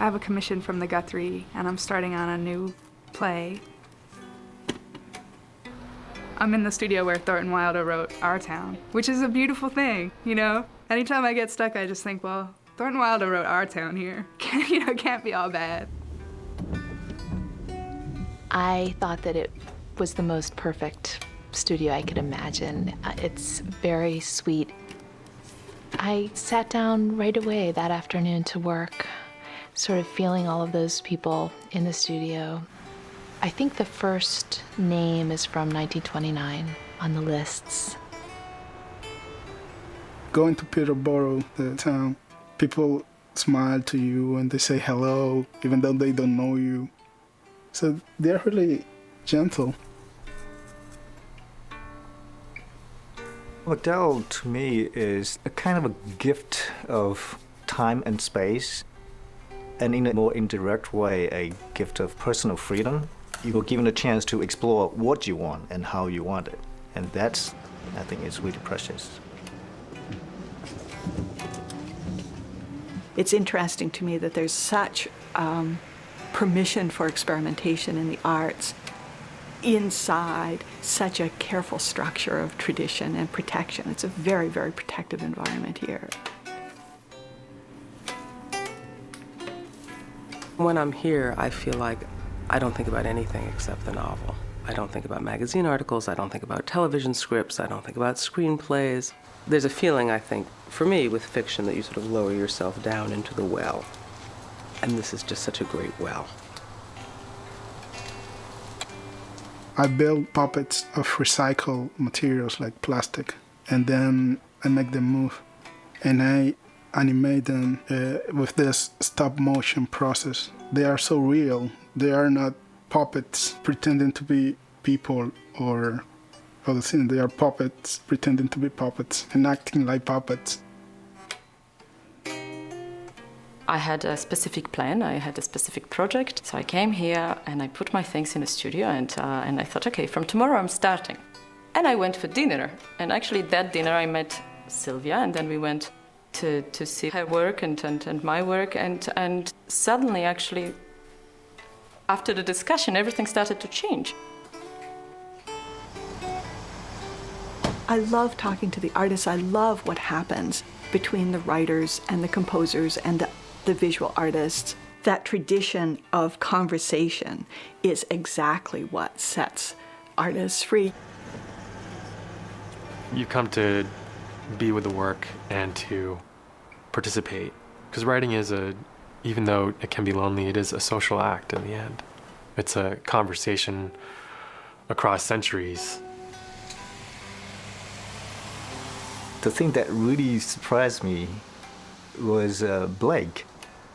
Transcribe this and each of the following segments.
have a commission from the Guthrie, and I'm starting on a new play. I'm in the studio where Thornton Wilder wrote Our Town, which is a beautiful thing, you know? Anytime I get stuck, I just think, well, Thornton Wilder wrote Our Town here. It can't be all bad. I thought that it was the most perfect studio I could imagine. It's very sweet. I sat down right away that afternoon to work, sort of feeling all of those people in the studio. I think the first name is from 1929 on the lists. Going to Peterborough, the town, people smile to you and they say hello, even though they don't know you. So they're really gentle. MacDowell, to me, is a kind of a gift of time and space, and in a more indirect way, a gift of personal freedom. You are given a chance to explore what you want and how you want it, and that's, I think, is really precious. It's interesting to me that there's such permission for experimentation in the arts inside such a careful structure of tradition and protection. It's a very, very protective environment here. When I'm here, I feel like I don't think about anything except the novel. I don't think about magazine articles, I don't think about television scripts, I don't think about screenplays. There's a feeling, I think, for me, with fiction, that you sort of lower yourself down into the well. And this is just such a great well. I build puppets of recycled materials like plastic, and then I make them move. And I animate them with this stop-motion process. They are so real. They are not puppets pretending to be people or other things. They are puppets pretending to be puppets and acting like puppets. I had a specific plan, I had a specific project, so I came here and I put my things in the studio and I thought, okay, from tomorrow I'm starting. And I went for dinner, and actually that dinner I met Sylvia, and then we went to see her work and my work, and suddenly actually, after the discussion, everything started to change. I love talking to the artists. I love what happens between the writers and the composers and the visual artists. That tradition of conversation is exactly what sets artists free. You come to be with the work and to participate, because writing is even though it can be lonely, it is a social act in the end. It's a conversation across centuries. The thing that really surprised me was Blake.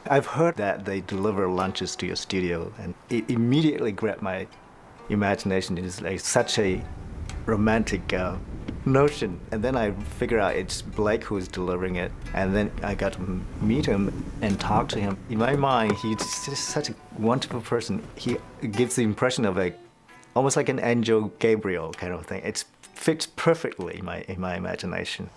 I've heard that they deliver lunches to your studio, and it immediately grabbed my imagination. It's like such a romantic notion. And then I figure out it's Blake who's delivering it, and then I got to meet him and talk to him. In my mind, he's just such a wonderful person. He gives the impression of almost like an angel Gabriel kind of thing. It fits perfectly in my imagination.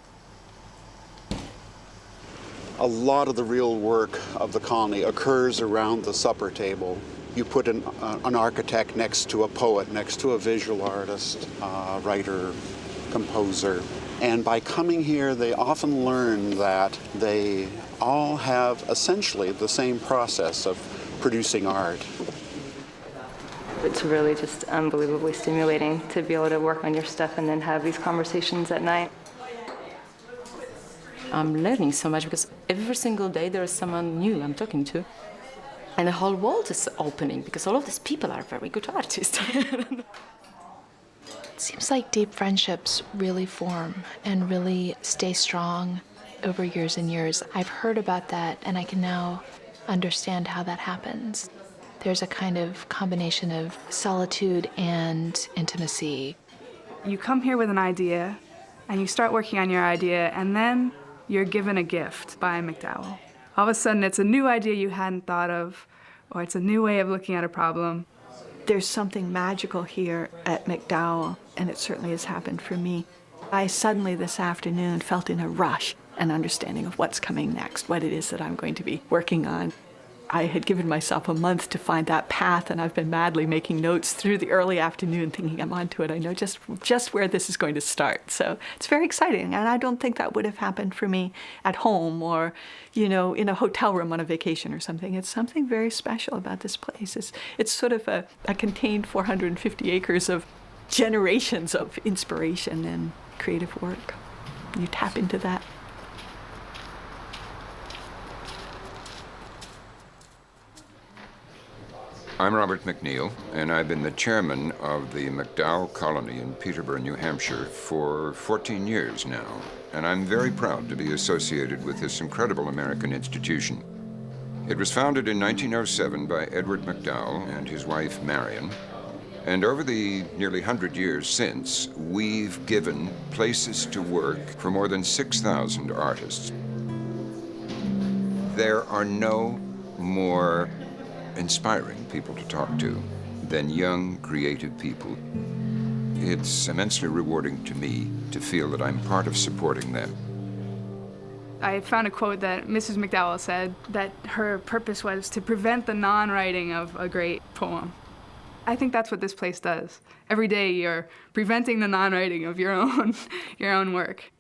A lot of the real work of the colony occurs around the supper table. You put an architect next to a poet, next to a visual artist, writer, composer. And by coming here, they often learn that they all have essentially the same process of producing art. It's really just unbelievably stimulating to be able to work on your stuff and then have these conversations at night. I'm learning so much because every single day there is someone new I'm talking to. And the whole world is opening because all of these people are very good artists. It seems like deep friendships really form and really stay strong over years and years. I've heard about that, and I can now understand how that happens. There's a kind of combination of solitude and intimacy. You come here with an idea, and you start working on your idea, and then you're given a gift by MacDowell. All of a sudden, it's a new idea you hadn't thought of, or it's a new way of looking at a problem. There's something magical here at MacDowell, and it certainly has happened for me. I suddenly this afternoon felt in a rush an understanding of what's coming next, what it is that I'm going to be working on. I had given myself a month to find that path, and I've been madly making notes through the early afternoon thinking I'm onto it. I know just where this is going to start. So it's very exciting, and I don't think that would have happened for me at home or, in a hotel room on a vacation or something. It's something very special about this place. It's sort of a contained 450 acres of generations of inspiration and creative work. You tap into that. I'm Robert McNeil, and I've been the chairman of the MacDowell Colony in Peterborough, New Hampshire for 14 years now, and I'm very proud to be associated with this incredible American institution. It was founded in 1907 by Edward MacDowell and his wife Marion, and over the nearly 100 years since, we've given places to work for more than 6,000 artists. There are no more inspiring people to talk to than young, creative people. It's immensely rewarding to me to feel that I'm part of supporting them. I found a quote that Mrs. MacDowell said that her purpose was to prevent the non-writing of a great poem. I think that's what this place does. Every day you're preventing the non-writing of your own work.